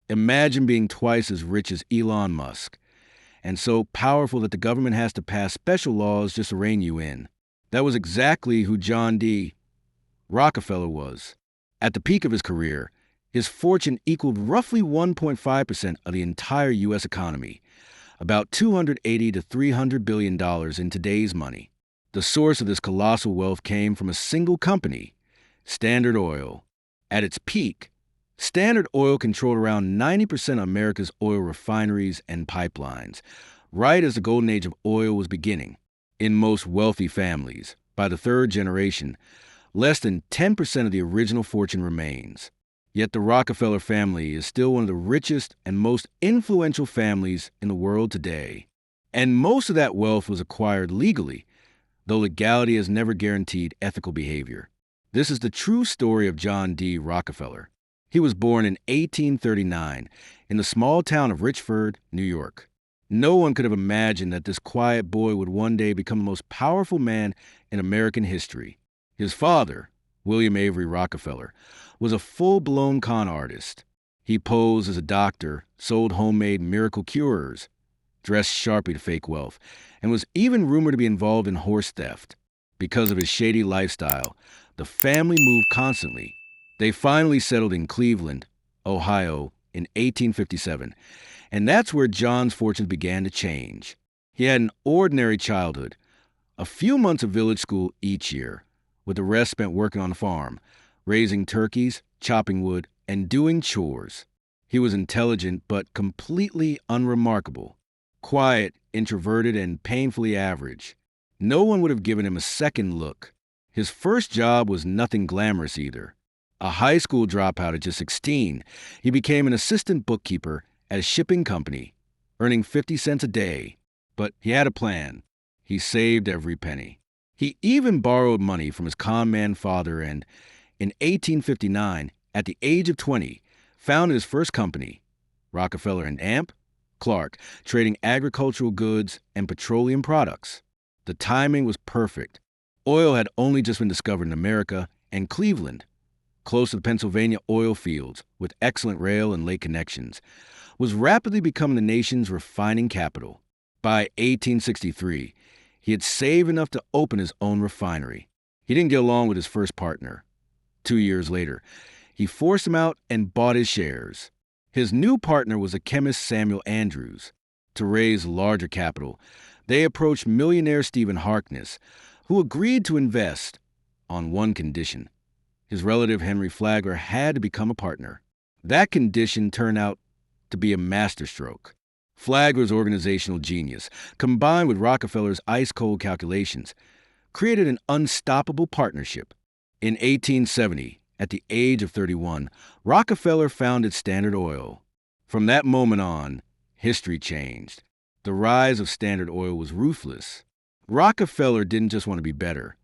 Imagine being twice as rich as Elon Musk, and so powerful that the government has to pass special laws just to rein you in. That was exactly who John D. Rockefeller was. At the peak of his career, his fortune equaled roughly 1.5% of the entire U.S. economy, about $280 to $300 billion in today's money. The source of this colossal wealth came from a single company, Standard Oil. At its peak, Standard Oil controlled around 90% of America's oil refineries and pipelines, right as the golden age of oil was beginning. In most wealthy families, by the third generation, less than 10% of the original fortune remains. Yet the Rockefeller family is still one of the richest and most influential families in the world today. And most of that wealth was acquired legally, though legality has never guaranteed ethical behavior. This is the true story of John D. Rockefeller. He was born in 1839 in the small town of Richford, New York. No one could have imagined that this quiet boy would one day become the most powerful man in American history. His father, William Avery Rockefeller, was a full-blown con artist. He posed as a doctor, sold homemade miracle cures, dressed sharply to fake wealth, and was even rumored to be involved in horse theft. Because of his shady lifestyle, the family moved constantly. They finally settled in Cleveland, Ohio, in 1857, and that's where John's fortunes began to change. He had an ordinary childhood, a few months of village school each year, with the rest spent working on the farm, raising turkeys, chopping wood, and doing chores. He was intelligent but completely unremarkable, quiet, introverted, and painfully average. No one would have given him a second look. His first job was nothing glamorous either. A high school dropout at just 16, he became an assistant bookkeeper at a shipping company, earning 50 cents a day. But he had a plan. He saved every penny. He even borrowed money from his con man father and, in 1859, at the age of 20, founded his first company, Rockefeller and Amp, Clark, trading agricultural goods and petroleum products. The timing was perfect. Oil had only just been discovered in America, and Cleveland, close to the Pennsylvania oil fields with excellent rail and lake connections, was rapidly becoming the nation's refining capital. By 1863, he had saved enough to open his own refinery. He didn't get along with his first partner. 2 years later, he forced him out and bought his shares. His new partner was the chemist Samuel Andrews. To raise larger capital, they approached millionaire Stephen Harkness, who agreed to invest on one condition. His relative Henry Flagler had to become a partner. That condition turned out to be a masterstroke. Flagler's organizational genius, combined with Rockefeller's ice-cold calculations, created an unstoppable partnership. In 1870, at the age of 31, Rockefeller founded Standard Oil. From that moment on, history changed. The rise of Standard Oil was ruthless. Rockefeller didn't just want to be better.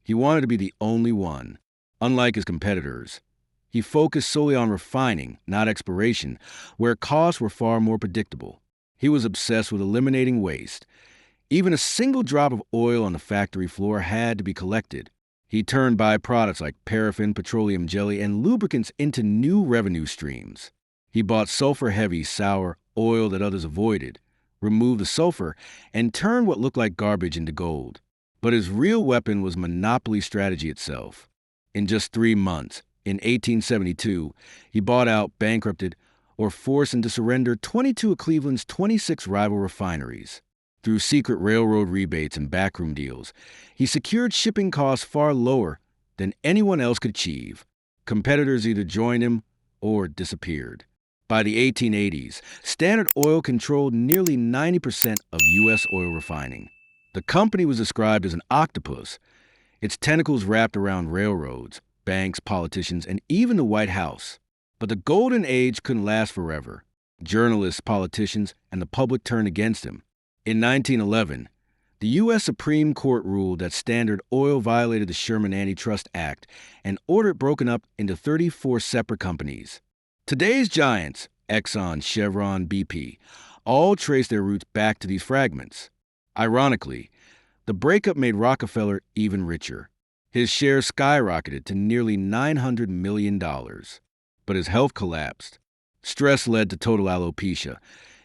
He wanted to be the only one. Unlike his competitors, he focused solely on refining, not exploration, where costs were far more predictable. He was obsessed with eliminating waste. Even a single drop of oil on the factory floor had to be collected. He turned byproducts like paraffin, petroleum jelly, and lubricants into new revenue streams. He bought sulfur-heavy, sour oil that others avoided, removed the sulfur, and turned what looked like garbage into gold. But his real weapon was monopoly strategy itself. In just 3 months, in 1872, he bought out, bankrupted, or forced into surrender 22 of Cleveland's 26 rival refineries. Through secret railroad rebates and backroom deals, he secured shipping costs far lower than anyone else could achieve. Competitors either joined him or disappeared. By the 1880s, Standard Oil controlled nearly 90% of U.S. oil refining. The company was described as an octopus, its tentacles wrapped around railroads, banks, politicians, and even the White House. But the golden age couldn't last forever. Journalists, politicians, and the public turned against him. In 1911, the U.S. Supreme Court ruled that Standard Oil violated the Sherman Antitrust Act and ordered it broken up into 34 separate companies. Today's giants, Exxon, Chevron, BP, all trace their roots back to these fragments. Ironically, the breakup made Rockefeller even richer. His shares skyrocketed to nearly $900 million. But his health collapsed. Stress led to total alopecia.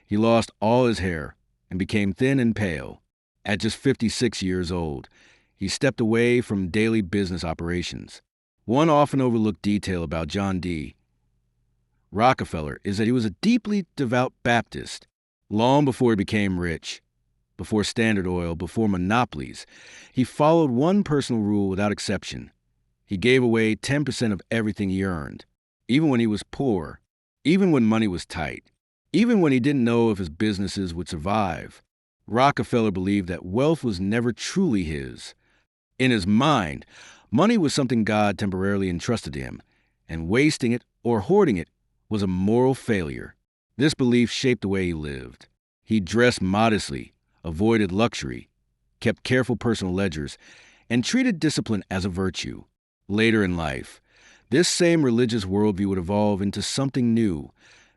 He lost all his hair and became thin and pale. At just 56 years old, he stepped away from daily business operations. One often overlooked detail about John D. Rockefeller is that he was a deeply devout Baptist. Long before he became rich, before Standard Oil, before monopolies, he followed one personal rule without exception. He gave away 10% of everything he earned, even when he was poor, even when money was tight, even when he didn't know if his businesses would survive. Rockefeller believed that wealth was never truly his. In his mind, money was something God temporarily entrusted to him, and wasting it or hoarding it was a moral failure. This belief shaped the way he lived. He dressed modestly, avoided luxury, kept careful personal ledgers, and treated discipline as a virtue. Later in life, this same religious worldview would evolve into something new,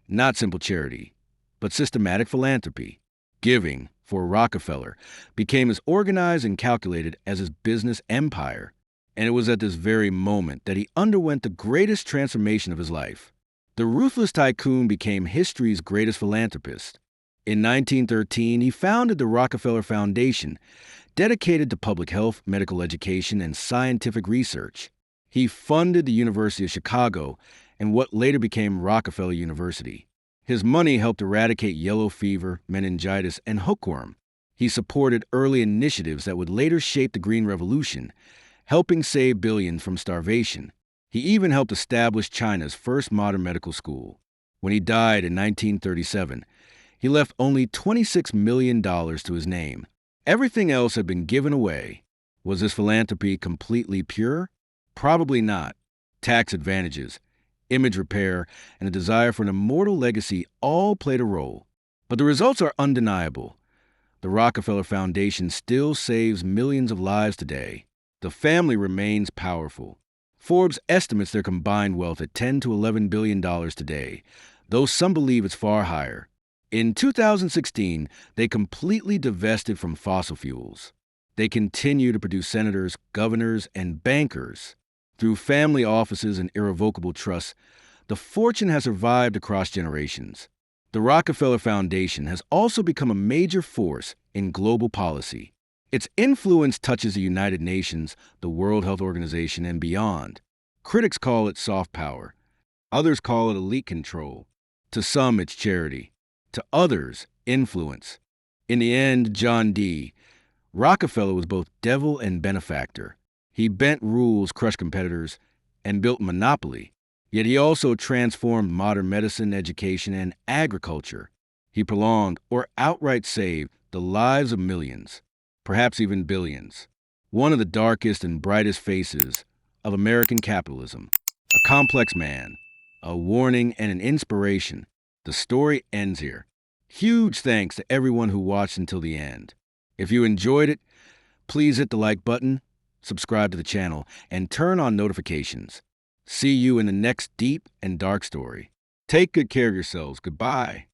not simple charity, but systematic philanthropy. Giving, for Rockefeller, became as organized and calculated as his business empire, and it was at this very moment that he underwent the greatest transformation of his life. The ruthless tycoon became history's greatest philanthropist. In 1913, he founded the Rockefeller Foundation, dedicated to public health, medical education, and scientific research. He funded the University of Chicago and what later became Rockefeller University. His money helped eradicate yellow fever, meningitis, and hookworm. He supported early initiatives that would later shape the Green Revolution, helping save billions from starvation. He even helped establish China's first modern medical school. When he died in 1937, he left only $26 million to his name. Everything else had been given away. Was this philanthropy completely pure? Probably not. Tax advantages, image repair, and a desire for an immortal legacy all played a role. But the results are undeniable. The Rockefeller Foundation still saves millions of lives today. The family remains powerful. Forbes estimates their combined wealth at $10 to $11 billion today, though some believe it's far higher. In 2016, they completely divested from fossil fuels. They continue to produce senators, governors, and bankers. Through family offices and irrevocable trusts, the fortune has survived across generations. The Rockefeller Foundation has also become a major force in global policy. Its influence touches the United Nations, the World Health Organization, and beyond. Critics call it soft power. Others call it elite control. To some, it's charity. To others, influence. In the end, John D. Rockefeller was both devil and benefactor. He bent rules, crushed competitors, and built monopoly. Yet he also transformed modern medicine, education, and agriculture. He prolonged or outright saved the lives of millions, perhaps even billions. One of the darkest and brightest faces of American capitalism. A complex man, a warning and an inspiration. The story ends here. Huge thanks to everyone who watched until the end. If you enjoyed it, please hit the like button, subscribe to the channel, and turn on notifications. See you in the next deep and dark story. Take good care of yourselves. Goodbye.